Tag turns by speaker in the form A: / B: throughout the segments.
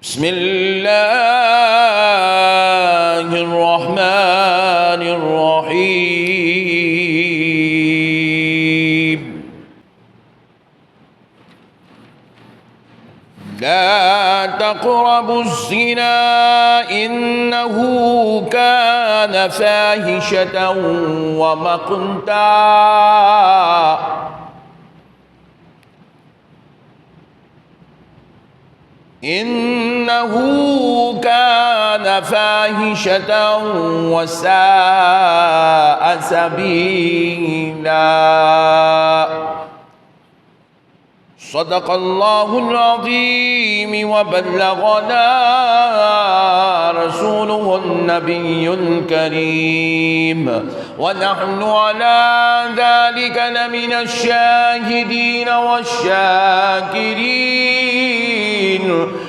A: بسم الله الرحمن الرحيم. لا تقربوا الزنا إنه كان فاحشة ومقتا إنه كان فاحشة وساء سبيلا. صدق الله العظيم وبلغنا رسوله النبي الكريم، ونحن على ذلك لمن الشاهدين والشاكرين،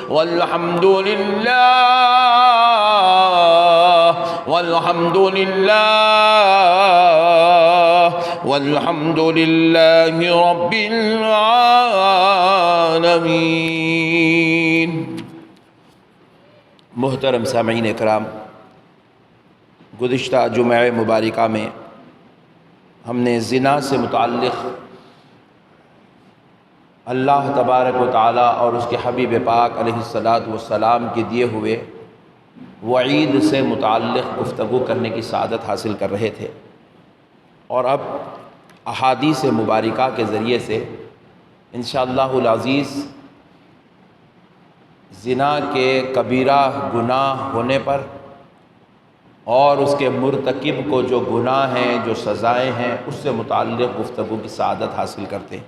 A: والحمد لله رب العالمین. محترم سامعین اکرام، گزشتہ جمعہ مبارکہ میں ہم نے زنا سے متعلق اللہ تبارک و تعالی اور اس کے حبیب پاک علیہ الصلاۃ کے دیے ہوئے وعید سے متعلق گفتگو کرنے کی سعادت حاصل کر رہے تھے، اور اب احادیث مبارکہ کے ذریعے سے انشاءاللہ العزیز زنا کے کبیرہ گناہ ہونے پر اور اس کے مرتکب کو جو گناہ ہیں، جو سزائیں ہیں، اس سے متعلق گفتگو کی سعادت حاصل کرتے ہیں.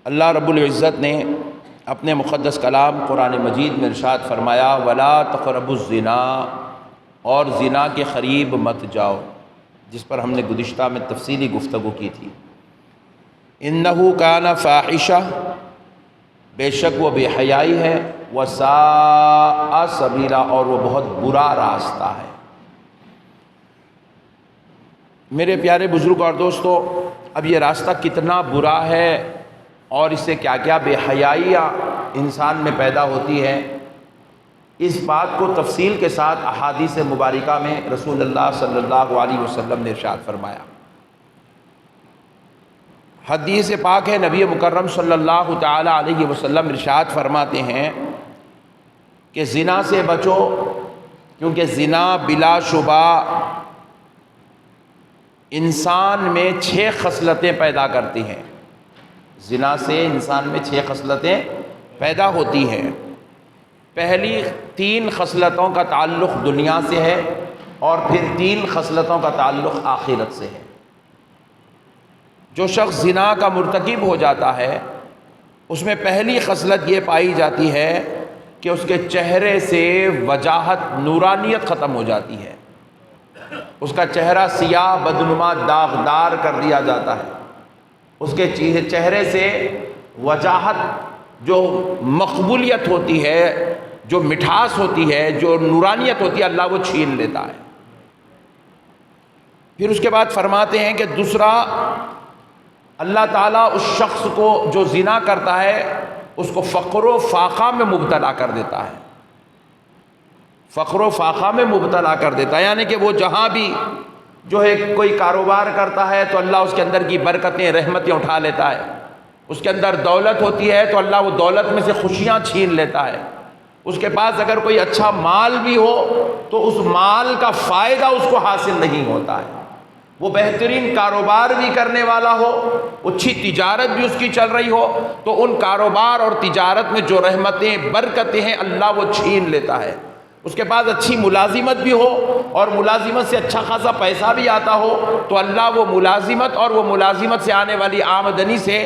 A: اللہ رب العزت نے اپنے مقدس کلام قرآن مجید میں ارشاد فرمایا، وَلَا تَقْرَبُوا الزِّنَا، اور زنا کے قریب مت جاؤ، جس پر ہم نے گزشتہ میں تفصیلی گفتگو کی تھی. اِنَّهُ كَانَ فَاحِشَةً، بے شک وہ بے حیائی ہے، وَسَاءَ سَبِيلًا، اور وہ بہت برا راستہ ہے. میرے پیارے بزرگ اور دوستو، اب یہ راستہ کتنا برا ہے اور اس سے کیا کیا بے حیائیاں انسان میں پیدا ہوتی ہے، اس بات کو تفصیل کے ساتھ احادیث مبارکہ میں رسول اللہ صلی اللہ علیہ وسلم نے ارشاد فرمایا. حدیث پاک ہے، نبی مکرم صلی اللہ تعالی علیہ وسلم ارشاد فرماتے ہیں کہ زنا سے بچو، کیونکہ زنا بلا شبہ انسان میں 6 خصلتیں پیدا کرتی ہیں. زنا سے انسان میں 6 خصلتیں پیدا ہوتی ہیں. پہلی 3 خصلتوں کا تعلق دنیا سے ہے، اور پھر 3 خصلتوں کا تعلق آخرت سے ہے. جو شخص زنا کا مرتکب ہو جاتا ہے، اس میں پہلی خصلت یہ پائی جاتی ہے کہ اس کے چہرے سے وجاہت، نورانیت ختم ہو جاتی ہے. اس کا چہرہ سیاہ بدنما داغدار کر دیا جاتا ہے. اس کے چہرے سے وجاہت، جو مقبولیت ہوتی ہے، جو مٹھاس ہوتی ہے، جو نورانیت ہوتی ہے، اللہ وہ چھین لیتا ہے. پھر اس کے بعد فرماتے ہیں کہ دوسرا، اللہ تعالیٰ اس شخص کو جو زنا کرتا ہے اس کو فقر و فاقہ میں مبتلا کر دیتا ہے. فقر و فاقہ میں مبتلا کر دیتا ہے، یعنی کہ وہ جہاں بھی جو ہے کوئی کاروبار کرتا ہے تو اللہ اس کے اندر کی برکتیں، رحمتیں اٹھا لیتا ہے. اس کے اندر دولت ہوتی ہے تو اللہ وہ دولت میں سے خوشیاں چھین لیتا ہے. اس کے پاس اگر کوئی اچھا مال بھی ہو تو اس مال کا فائدہ اس کو حاصل نہیں ہوتا ہے. وہ بہترین کاروبار بھی کرنے والا ہو، اچھی تجارت بھی اس کی چل رہی ہو، تو ان کاروبار اور تجارت میں جو رحمتیں، برکتیں ہیں، اللہ وہ چھین لیتا ہے. اس کے پاس اچھی ملازمت بھی ہو اور ملازمت سے اچھا خاصا پیسہ بھی آتا ہو، تو اللہ وہ ملازمت اور وہ ملازمت سے آنے والی آمدنی سے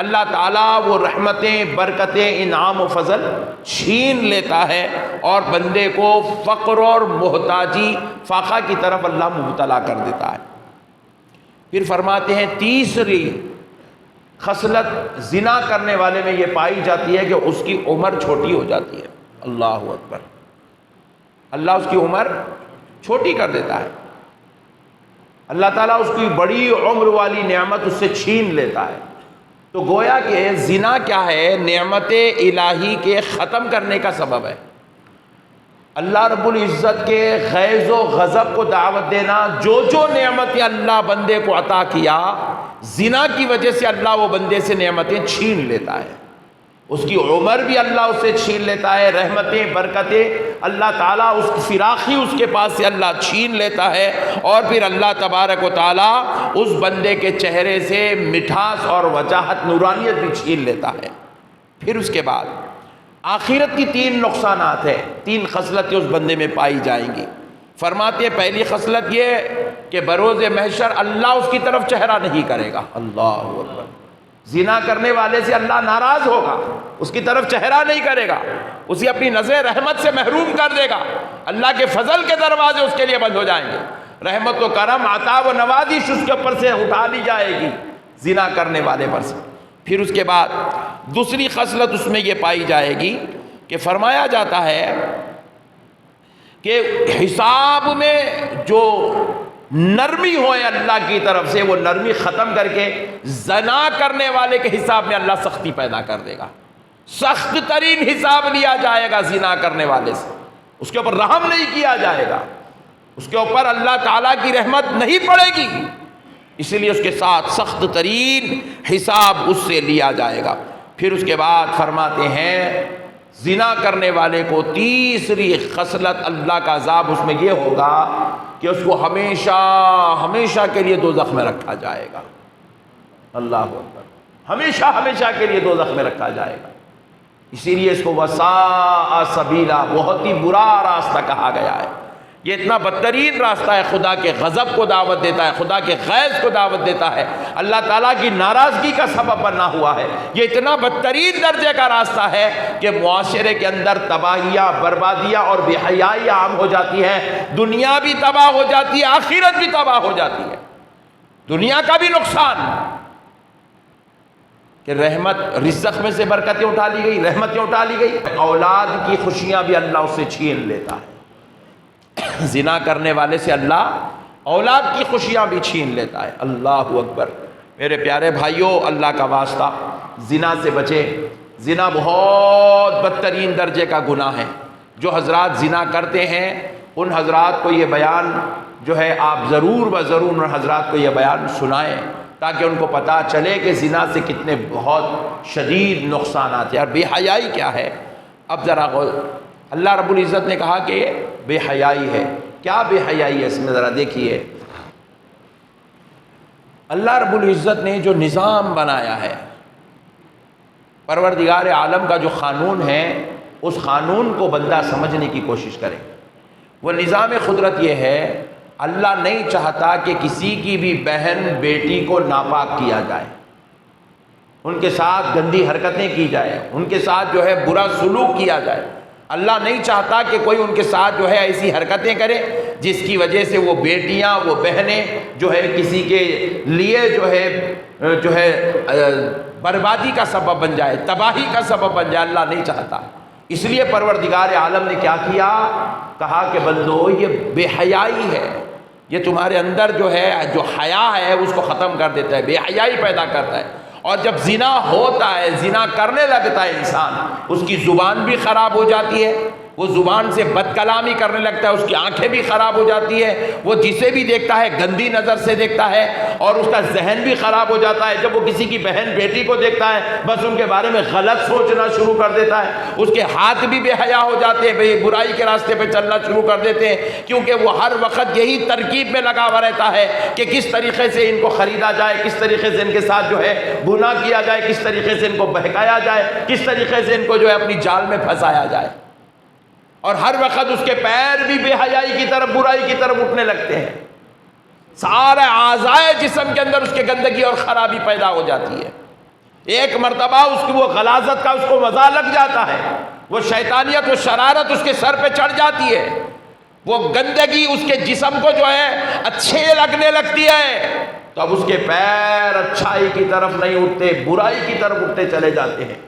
A: اللہ تعالیٰ وہ رحمتیں، برکتیں، انعام و فضل چھین لیتا ہے، اور بندے کو فقر اور محتاجی، فاقہ کی طرف اللہ مبتلا کر دیتا ہے. پھر فرماتے ہیں تیسری خصلت زنا کرنے والے میں یہ پائی جاتی ہے کہ اس کی عمر چھوٹی ہو جاتی ہے. اللہ اکبر، اللہ اس کی عمر چھوٹی کر دیتا ہے. اللہ تعالیٰ اس کی بڑی عمر والی نعمت اس سے چھین لیتا ہے. تو گویا کہ زنا کیا ہے؟ نعمت الہی کے ختم کرنے کا سبب ہے۔ اللہ رب العزت کے غیظ و غضب کو دعوت دینا، جو نعمت اللہ بندے کو عطا کیا، زنا کی وجہ سے اللہ وہ بندے سے نعمتیں چھین لیتا ہے، اس کی عمر بھی اللہ اس سے چھین لیتا ہے، رحمتیں برکتیں اللہ تعالیٰ اس کی فراخی اس کے پاس سے اللہ چھین لیتا ہے، اور پھر اللہ تبارک و تعالیٰ اس بندے کے چہرے سے مٹھاس اور وجاہت نورانیت بھی چھین لیتا ہے۔ پھر اس کے بعد آخرت کی 3 نقصانات ہیں، 3 خصلتیں اس بندے میں پائی جائیں گی۔ فرماتے ہیں پہلی خصلت یہ کہ بروز محشر اللہ اس کی طرف چہرہ نہیں کرے گا۔ اللہ اکبر! زنا کرنے والے سے اللہ ناراض ہوگا، اس کی طرف چہرہ نہیں کرے گا، اسے اپنی نظر رحمت سے محروم کر دے گا، اللہ کے فضل کے دروازے اس کے لیے بند ہو جائیں گے، رحمت و کرم عطا و نوازش اس کے اوپر سے اٹھا لی جائے گی زنا کرنے والے پر سے۔ پھر اس کے بعد دوسری خصلت اس میں یہ پائی جائے گی کہ فرمایا جاتا ہے کہ حساب میں جو نرمی ہوئے اللہ کی طرف سے، وہ نرمی ختم کر کے زنا کرنے والے کے حساب میں اللہ سختی پیدا کر دے گا، سخت ترین حساب لیا جائے گا زنا کرنے والے سے، اس کے اوپر رحم نہیں کیا جائے گا، اس کے اوپر اللہ تعالیٰ کی رحمت نہیں پڑے گی، اسی لیے اس کے ساتھ سخت ترین حساب اس سے لیا جائے گا۔ پھر اس کے بعد فرماتے ہیں زنا کرنے والے کو تیسری خصلت اللہ کا عذاب اس میں یہ ہوگا کہ اس کو ہمیشہ ہمیشہ کے لیے دوزخ میں رکھا جائے گا۔ اللہ اکبر! ہمیشہ ہمیشہ کے لیے دوزخ میں رکھا جائے گا۔ اسی لیے اس کو وساء سبیلا، بہت ہی برا راستہ کہا گیا ہے۔ یہ اتنا بدترین راستہ ہے، خدا کے غضب کو دعوت دیتا ہے، خدا کے غیظ کو دعوت دیتا ہے، اللہ تعالیٰ کی ناراضگی کا سبب بنا ہوا ہے۔ یہ اتنا بدترین درجے کا راستہ ہے کہ معاشرے کے اندر تباہیاں، بربادیاں اور بے حیائی عام ہو جاتی ہے، دنیا بھی تباہ ہو جاتی ہے، آخرت بھی تباہ ہو جاتی ہے، دنیا کا بھی نقصان کہ رحمت، رزق میں سے برکتیں اٹھا لی گئی، رحمتیں اٹھا لی گئی، اولاد کی خوشیاں بھی اللہ اس سے چھین لیتا ہے۔ زنا کرنے والے سے اللہ اولاد کی خوشیاں بھی چھین لیتا ہے۔ اللہ اکبر! میرے پیارے بھائیوں، اللہ کا واسطہ زنا سے بچے۔ زنا بہت بدترین درجے کا گناہ ہے۔ جو حضرات زنا کرتے ہیں ان حضرات کو یہ بیان جو ہے آپ ضرور و ضرور ان حضرات کو یہ بیان سنائیں، تاکہ ان کو پتہ چلے کہ زنا سے کتنے بہت شدید نقصانات ہیں۔ اور بے حیائی کیا ہے؟ اب ذرا اللہ رب العزت نے کہا کہ بے حیائی ہے۔ کیا بے حیائی ہے اس میں؟ ذرا دیکھیے، اللہ رب العزت نے جو نظام بنایا ہے، پروردگار عالم کا جو قانون ہے، اس قانون کو بندہ سمجھنے کی کوشش کرے۔ وہ نظام قدرت یہ ہے، اللہ نہیں چاہتا کہ کسی کی بھی بہن بیٹی کو ناپاک کیا جائے، ان کے ساتھ گندی حرکتیں کی جائے، ان کے ساتھ جو ہے برا سلوک کیا جائے۔ اللہ نہیں چاہتا کہ کوئی ان کے ساتھ جو ہے ایسی حرکتیں کرے جس کی وجہ سے وہ بیٹیاں، وہ بہنیں جو ہے کسی کے لیے جو ہے بربادی کا سبب بن جائے، تباہی کا سبب بن جائے۔ اللہ نہیں چاہتا۔ اس لیے پروردگار عالم نے کیا کیا؟ کہا کہ بندو یہ بے حیائی ہے، یہ تمہارے اندر جو ہے جو حیا ہے اس کو ختم کر دیتا ہے، بے حیائی پیدا کرتا ہے۔ اور جب زنا ہوتا ہے، زنا کرنے لگتا ہے انسان، اس کی زبان بھی خراب ہو جاتی ہے، وہ زبان سے بد کلامی کرنے لگتا ہے، اس کی آنکھیں بھی خراب ہو جاتی ہے، وہ جسے بھی دیکھتا ہے گندی نظر سے دیکھتا ہے، اور اس کا ذہن بھی خراب ہو جاتا ہے۔ جب وہ کسی کی بہن بیٹی کو دیکھتا ہے بس ان کے بارے میں غلط سوچنا شروع کر دیتا ہے، اس کے ہاتھ بھی بے حیا ہو جاتے ہیں، برائی کے راستے پہ چلنا شروع کر دیتے ہیں، کیونکہ وہ ہر وقت یہی ترکیب میں لگا ہوا رہتا ہے کہ کس طریقے سے ان کو خریدا جائے، کس طریقے سے ان کے ساتھ جو ہے گناہ کیا جائے، کس طریقے سے ان کو بہکایا جائے، کس طریقے سے ان کو جو ہے اپنی جال میں پھنسایا جائے۔ اور ہر وقت اس کے پیر بھی بے حیائی کی طرف، برائی کی طرف اٹھنے لگتے ہیں، سارے اعضائے جسم کے اندر اس کے گندگی اور خرابی پیدا ہو جاتی ہے۔ ایک مرتبہ اس کی وہ غلاظت کا اس کو مزہ لگ جاتا ہے، وہ شیطانیت و شرارت اس کے سر پہ چڑھ جاتی ہے، وہ گندگی اس کے جسم کو جو ہے اچھے لگنے لگتی ہے، تو اب اس کے پیر اچھائی کی طرف نہیں اٹھتے، برائی کی طرف اٹھتے چلے جاتے ہیں۔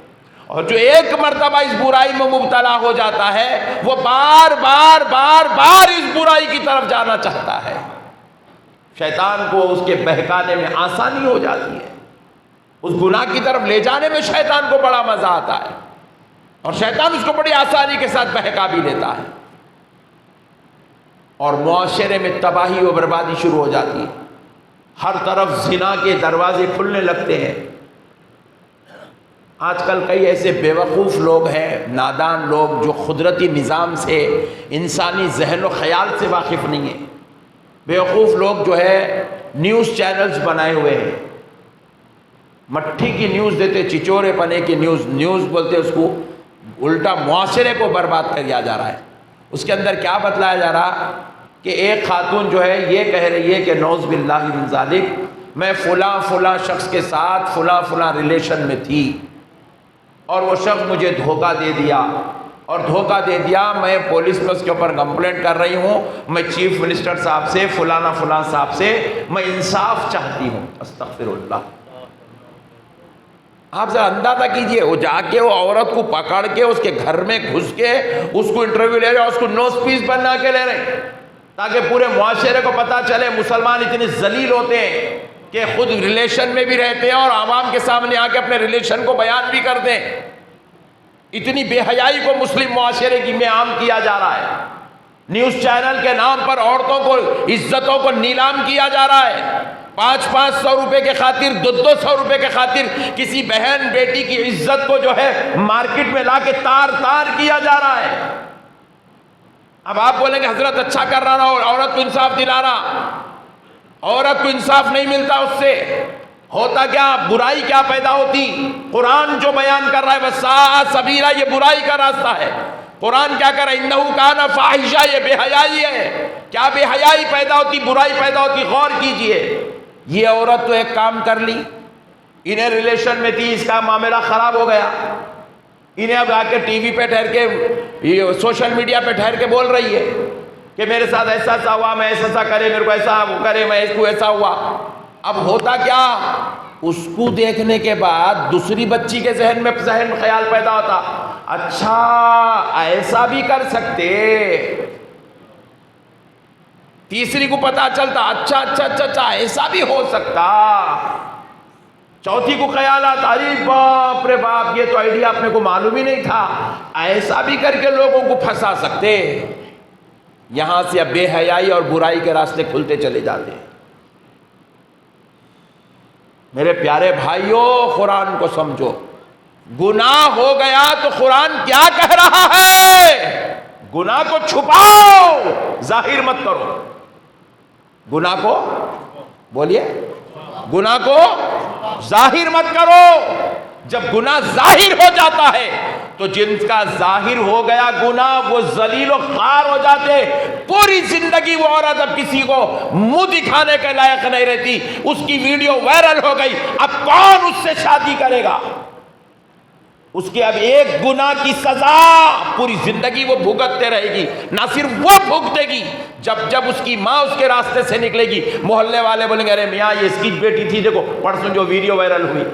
A: اور جو ایک مرتبہ اس برائی میں مبتلا ہو جاتا ہے وہ بار بار بار بار اس برائی کی طرف جانا چاہتا ہے۔ شیطان کو اس کے بہکانے میں آسانی ہو جاتی ہے، اس گناہ کی طرف لے جانے میں شیطان کو بڑا مزہ آتا ہے، اور شیطان اس کو بڑی آسانی کے ساتھ بہکا بھی لیتا ہے، اور معاشرے میں تباہی و بربادی شروع ہو جاتی ہے، ہر طرف زنا کے دروازے کھلنے لگتے ہیں۔ آج کل کئی ایسے بیوقوف لوگ ہیں، نادان لوگ، جو قدرتی نظام سے، انسانی ذہن و خیال سے واقف نہیں ہیں۔ بیوقوف لوگ جو ہے نیوز چینلز بنائے ہوئے ہیں، مٹھی کی نیوز دیتے، چچورے پنے کی نیوز بولتے اس کو، الٹا معاشرے کو برباد کر دیا جا رہا ہے۔ اس کے اندر کیا بتلایا جا رہا کہ ایک خاتون جو ہے یہ کہہ رہی ہے کہ نعوذ باللہ من ذالک، میں فلاں فلاں شخص کے ساتھ فلاں فلاں ریلیشن میں تھی، اور وہ شخص مجھے دھوکہ دے دیا، اور دھوکہ دے دیا، میں پولیس میں اس کے اوپر کمپلینٹ کر رہی ہوں، میں چیف منسٹر صاحب سے، فلانا فلاں صاحب سے میں انصاف چاہتی ہوں۔ استغفر اللہ۔ آپ ذرا اندازہ کیجئے، وہ جا کے وہ عورت کو پکڑ کے اس کے گھر میں گھس کے اس کو انٹرویو لے رہے ہیں، اس کو نوز پیس بنا کے لے رہے ہیں، تاکہ پورے معاشرے کو پتہ چلے مسلمان اتنے ذلیل ہوتے ہیں کہ خود ریلیشن میں بھی رہتے ہیں اور عوام کے سامنے آ کے اپنے ریلیشن کو بیان بھی کرتے ہیں۔ اتنی بے حیائی کو مسلم معاشرے کی میں عام کیا جا رہا ہے۔ نیوز چینل کے نام پر عورتوں کو، عزتوں کو نیلام کیا جا رہا ہے۔ 500 روپے کے خاطر، 200 روپے کے خاطر کسی بہن بیٹی کی عزت کو جو ہے مارکیٹ میں لا کے تار تار کیا جا رہا ہے۔ اب آپ بولیں گے حضرت اچھا کر رہا اور عورت کو انصاف دلا رہا، عورت کو انصاف نہیں ملتا اس سے۔ ہوتا کیا، برائی کیا پیدا ہوتی؟ قرآن جو بیان کر رہا ہے وَسَاءَ سَبِيلًا، یہ برائی کا راستہ ہے۔ قرآن کیا کر رہا ہے؟ اِنَّهُ كَانَ فَاحِشًا، یہ بے حیائی ہے۔ کیا بے حیائی پیدا ہوتی، برائی پیدا ہوتی؟ غور کیجئے۔ یہ عورت تو ایک کام کر لی، انہیں ریلیشن میں تھی، اس کا معاملہ خراب ہو گیا، انہیں اب آ کے ٹی وی پہ ٹھہر کے، سوشل میڈیا پہ ٹھہر کے بول رہی ہے کہ میرے ساتھ ایسا ایسا ہوا، میں ایسا کرے، میرے کو ایسا کرے، میں اس کو ایسا ہوا۔ اب ہوتا کیا، اس کو دیکھنے کے بعد دوسری بچی کے ذہن میں خیال پیدا ہوتا، اچھا ایسا بھی کر سکتے۔ تیسری کو پتا چلتا، اچھا اچھا اچھا اچھا ایسا بھی ہو سکتا۔ چوتھی کو خیالات، ارے باپ رے باپ، یہ تو آئیڈیا اپنے کو معلوم ہی نہیں تھا، ایسا بھی کر کے لوگوں کو پھنسا سکتے۔ یہاں سے اب بے حیائی اور برائی کے راستے کھلتے چلے جاتے ہیں۔ میرے پیارے بھائیوں، قرآن کو سمجھو۔ گناہ ہو گیا تو قرآن کیا کہہ رہا ہے؟ گناہ کو چھپاؤ، ظاہر مت کرو۔ گناہ کو بولیے، گناہ کو ظاہر مت کرو۔ جب گناہ ظاہر ہو جاتا ہے تو جن کا ظاہر ہو گیا گناہ، وہ ذلیل و خوار ہو جاتے، پوری زندگی وہ عورت اب کسی کو منہ دکھانے کے لائق نہیں رہتی۔ اس کی ویڈیو وائرل ہو گئی، اب کون اس سے شادی کرے گا؟ اس کے اب ایک گناہ کی سزا پوری زندگی وہ بھگتتے رہے گی۔ نہ صرف وہ بھگتے گی، جب اس کی ماں اس کے راستے سے نکلے گی، محلے والے بولیں گے ارے میاں یہ اس کی بیٹی تھی، دیکھو پرسوں جو ویڈیو وائرل ہوئی۔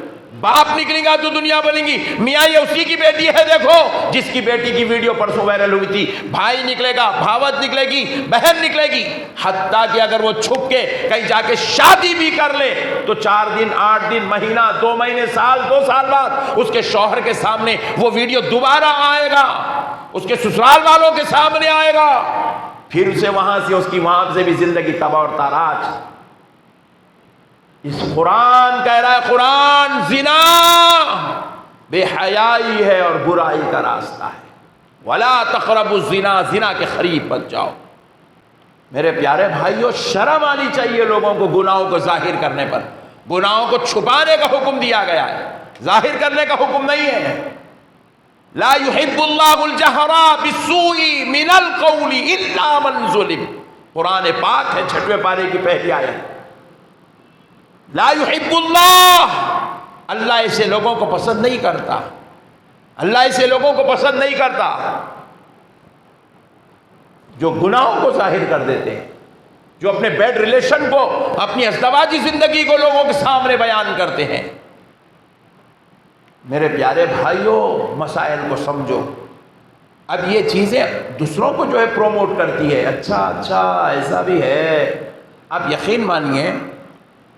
A: باپ نکلے گا تو دنیا بولیں گی میاں یہ اسی کی بیٹی ہے، دیکھو جس کی بیٹی کی ویڈیو پرسوں وائرل ہوئی تھی۔ بھائی نکلے گا، بھاوت نکلے گی، بہن نکلے گی، حتیٰ کہ اگر وہ چھپ کے کہیں جا کے شادی بھی کر لے تو 4 دن، 8 دن، مہینہ، 2 مہینے، سال، 2 سال بعد اس کے شوہر کے سامنے وہ ویڈیو دوبارہ آئے گا، اس کے سسرال والوں کے سامنے آئے گا، پھر اسے وہاں سے بھی زندگی تباہ اور تاراج۔ اس قرآن کہہ رہا ہے، قرآن زنا بے حیائی ہے اور برائی کا راستہ ہے۔ وَلَا تَقْرَبُوا الزِّنَا، زنا کے قریب مت جاؤ۔ میرے پیارے بھائیوں، شرم آنی چاہیے لوگوں کو گناہوں کو ظاہر کرنے پر۔ گناہوں کو چھپانے کا حکم دیا گیا ہے، ظاہر کرنے کا حکم نہیں ہے۔ لا يحب اللہ الجہر بالسوء من القول الا من ظلم، قرآن پاک ہے 6ویں پارے کی پہلی آیت۔ لا يحب اللہ، اللہ ایسے لوگوں کو پسند نہیں کرتا، اللہ ایسے لوگوں کو پسند نہیں کرتا جو گناہوں کو ظاہر کر دیتے ہیں، جو اپنے بیڈ ریلیشن کو، اپنی ازدواجی زندگی کو لوگوں کے سامنے بیان کرتے ہیں۔ میرے پیارے بھائیوں، مسائل کو سمجھو۔ اب یہ چیزیں دوسروں کو جو ہے پروموٹ کرتی ہے، اچھا اچھا ایسا بھی ہے۔ اب یقین مانیے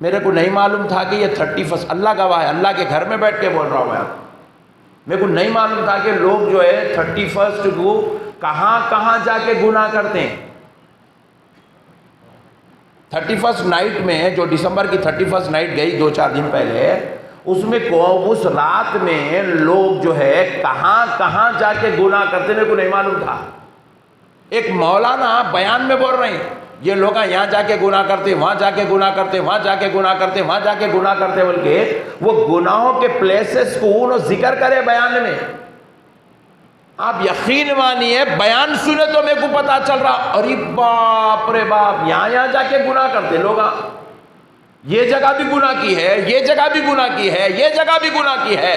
A: میرے کو نہیں معلوم تھا کہ یہ 31 اللہ گواہ ہے، اللہ کے گھر میں بیٹھ کے بول رہا ہوں میں آپ کو، میرے کو نہیں معلوم تھا کہ لوگ جو ہے 31 کو کہاں کہاں جا کے گناہ کرتے ہیں۔ 31 نائٹ میں، جو دسمبر کی 31 نائٹ گئی 2-4 دن پہلے، اس میں اس رات میں لوگ جو ہے کہاں کہاں جا کے گناہ کرتے میرے کو نہیں معلوم تھا۔ ایک مولانا بیان میں بول رہے ہیں یہ لوگ یہاں جا کے گناہ کرتے، وہاں جا کے گناہ کرتے، وہاں جا کے گناہ کرتے، وہاں جا کے گناہ کرتے، بول کے وہ گناہوں کے پلیسز کو انہوں ذکر کرے بیان میں۔ آپ یقین مانیے بیان سنے تو میرے کو پتا چل رہا، ارے باپ رے باپ، یہاں جا کے گناہ کرتے لوگ، یہ جگہ بھی گناہ کی ہے، یہ جگہ بھی گناہ کی ہے، یہ جگہ بھی گناہ کی ہے۔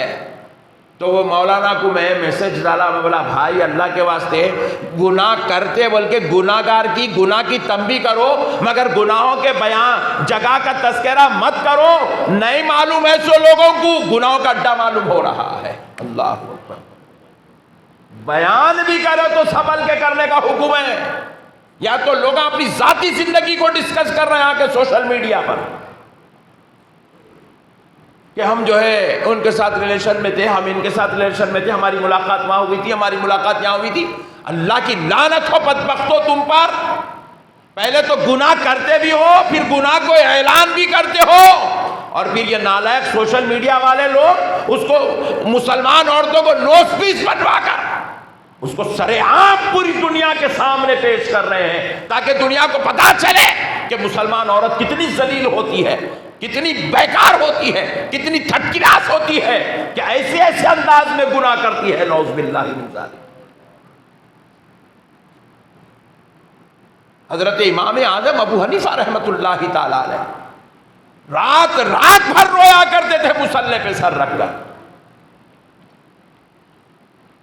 A: تو وہ مولانا کو میں میسج ڈالا، میں بولا بھائی اللہ کے واسطے گناہ کرتے بلکہ گناہگار کی گناہ کی تنبیہ کرو، مگر گناہوں کے بیان جگہ کا تذکرہ مت کرو، نہیں معلوم ہے سو لوگوں کو گناہوں کا اڈا معلوم ہو رہا ہے۔ اللہ اکبر، بیان بھی کرو تو سنبھل کے کرنے کا حکم ہے، یا تو لوگ اپنی ذاتی زندگی کو ڈسکس کر رہے ہیں آ کے سوشل میڈیا پر کہ ہم جو ہے ان کے ساتھ ریلیشن میں تھے، ہم ان کے ساتھ ریلیشن میں تھے، ہماری ملاقات وہاں ہوئی تھی، ہماری ملاقات یہاں ہوئی تھی۔ اللہ کی لعنت ہو بدبختو تم پر، پہلے تو گناہ کرتے بھی ہو، پھر گناہ کو اعلان بھی کرتے ہو، اور پھر یہ نالائق سوشل میڈیا والے لوگ اس کو مسلمان عورتوں کو نوز پیس بنوا کر اس کو سرعام پوری دنیا کے سامنے پیش کر رہے ہیں، تاکہ دنیا کو پتا چلے کہ مسلمان عورت کتنی ذلیل ہوتی ہے، کتنی بیکار ہوتی ہے، کتنی تھٹکراس ہوتی ہے کہ ایسے ایسے انداز میں گناہ کرتی ہے، نعوذ باللہ من ذالک۔ حضرت امام اعظم ابو حنیفہ رحمۃ اللہ تعالی علیہ رات بھر رویا کرتے تھے مصلی پہ سر رکھ کر،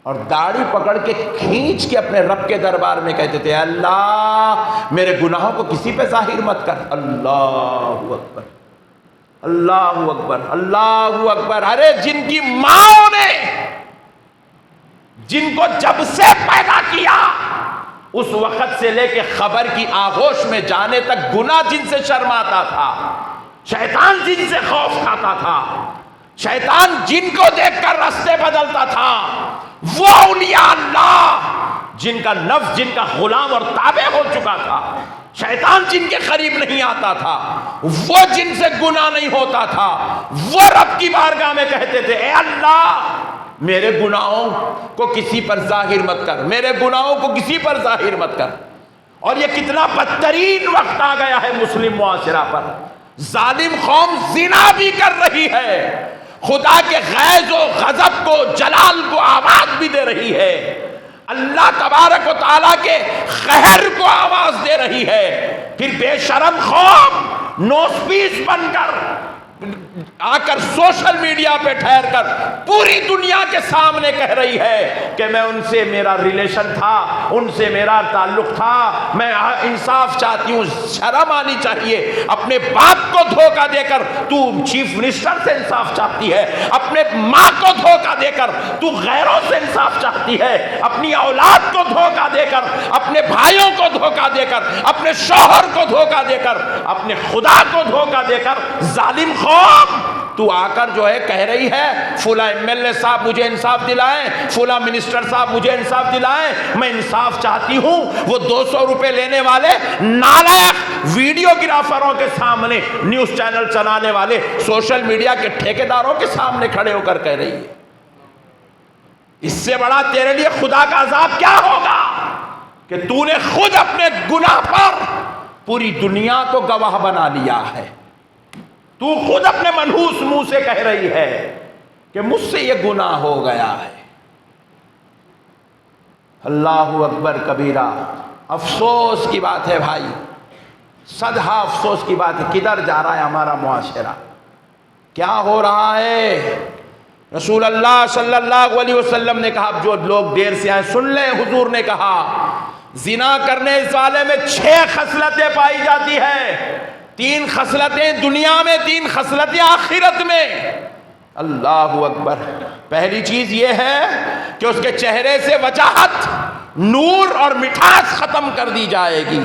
A: اور داڑھی پکڑ کے کھینچ کے اپنے رب کے دربار میں کہتے تھے اللہ میرے گناہوں کو کسی پہ ظاہر مت کر۔ اللہ اکبر، اللہ اکبر، اللہ اکبر۔ ارے جن کی ماں نے جن کو جب سے پیدا کیا اس وقت سے لے کے خبر کی آغوش میں جانے تک گناہ جن سے شرماتا تھا، شیطان جن سے خوف کھاتا تھا، شیطان جن کو دیکھ کر راستے بدلتا تھا، وہ اولیاء اللہ جن کا نفس جن کا غلام اور تابع ہو چکا تھا، شیطان جن کے قریب نہیں آتا تھا، وہ جن سے گناہ نہیں ہوتا تھا، وہ رب کی بارگاہ میں کہتے تھے اے اللہ میرے گناہوں کو کسی پر ظاہر مت کر، میرے گناہوں کو کسی پر ظاہر مت کر۔ اور یہ کتنا بدترین وقت آ گیا ہے مسلم معاشرہ پر، ظالم قوم زنا بھی کر رہی ہے، خدا کے غیظ و غضب کو جلال کو آواز بھی دے رہی ہے، اللہ تبارک و تعالیٰ کے قہر کو آواز دے رہی ہے، پھر بے شرم قوم نوز پیس بن کر آ کر سوشل میڈیا پہ ٹھہر کر پوری دنیا کے سامنے کہہ رہی ہے کہ میں ان سے میرا ریلیشن تھا، ان سے میرا تعلق تھا، میں انصاف چاہتی ہوں۔ شرم آنی چاہیے، اپنے باپ کو دھوکہ دے کر تو چیف منسٹر سے انصاف چاہتی ہے، اپنے ماں کو دھوکہ دے کر تو غیروں سے انصاف چاہتی ہے، اپنی اولاد کو دھوکہ دے کر، اپنے بھائیوں کو دھوکہ دے کر، اپنے شوہر کو دھوکہ دے کر، اپنے خدا کو دھوکہ دے کر، ظالم قوم تو آ کر جو ہے کہہ رہی ہے فلاں ایم ایل اے صاحب مجھے انصاف دلائیں، فلاں منسٹر صاحب مجھے انصاف دلائیں، میں انصاف چاہتی ہوں۔ وہ 200 روپے لینے والے نالائق ویڈیوگرافروں کے سامنے، نیوز چینل چلانے والے سوشل میڈیا کے ٹھیکیداروں کے سامنے کھڑے ہو کر کہہ رہی ہے۔ اس سے بڑا تیرے لیے خدا کا عذاب کیا ہوگا کہ تو نے خود اپنے گناہ پر پوری دنیا کو گواہ بنا لیا ہے، تو خود اپنے منحوس منہ سے کہہ رہی ہے کہ مجھ سے یہ گناہ ہو گیا ہے۔ اللہ اکبر کبیرہ، افسوس کی بات ہے بھائی، صدہا افسوس کی بات ہے، کدھر جا رہا ہے ہمارا معاشرہ، کیا ہو رہا ہے۔ رسول اللہ صلی اللہ علیہ وسلم نے کہا، جو لوگ دیر سے آئے سن لیں، حضور نے کہا زنا کرنے والے میں 6 خصلتیں پائی جاتی ہے، 3 خصلتیں دنیا میں، 3 خصلتیں آخرت میں۔ اللہ اکبر۔ پہلی چیز یہ ہے کہ اس کے چہرے سے وجاہت، نور اور مٹھاس ختم کر دی جائے گی۔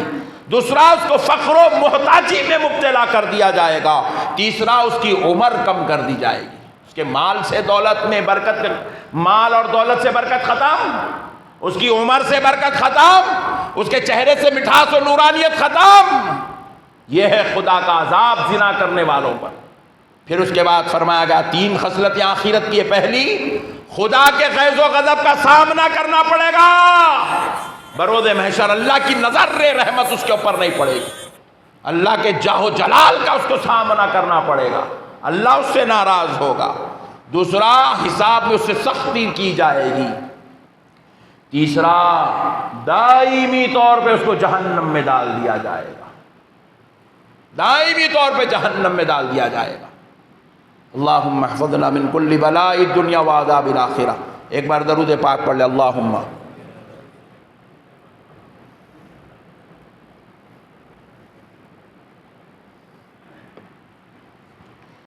A: دوسرا، اس کو فقر و محتاجی میں مبتلا کر دیا جائے گا۔ تیسرا اس کی عمر کم کر دی جائے گی، اس کے مال سے دولت میں برکت، مال اور دولت سے برکت ختم، اس کی عمر سے برکت ختم، اس کے چہرے سے مٹھاس و نورانیت ختم۔ یہ ہے خدا کا عذاب زنا کرنے والوں پر۔ پھر اس کے بعد فرمایا گیا 3 خصلتیں آخرت کی ہے۔ پہلی، خدا کے غیظ و غضب کا سامنا کرنا پڑے گا، بروز محشر اللہ کی نظر رحمت اس کے اوپر نہیں پڑے گی، اللہ کے جاہ و جلال کا اس کو سامنا کرنا پڑے گا، اللہ اس سے ناراض ہوگا۔ دوسرا، حساب میں اس سے سختی کی جائے گی۔ تیسرا، دائمی طور پہ اس کو جہنم میں ڈال دیا جائے گا، دائمی طور پہ جہنم میں ڈال دیا جائے گا۔ اللہم احفظنا من کل بلاء الدنیا وعذاب الآخرہ۔ ایک بار درود پاک پڑھ لے، اللہم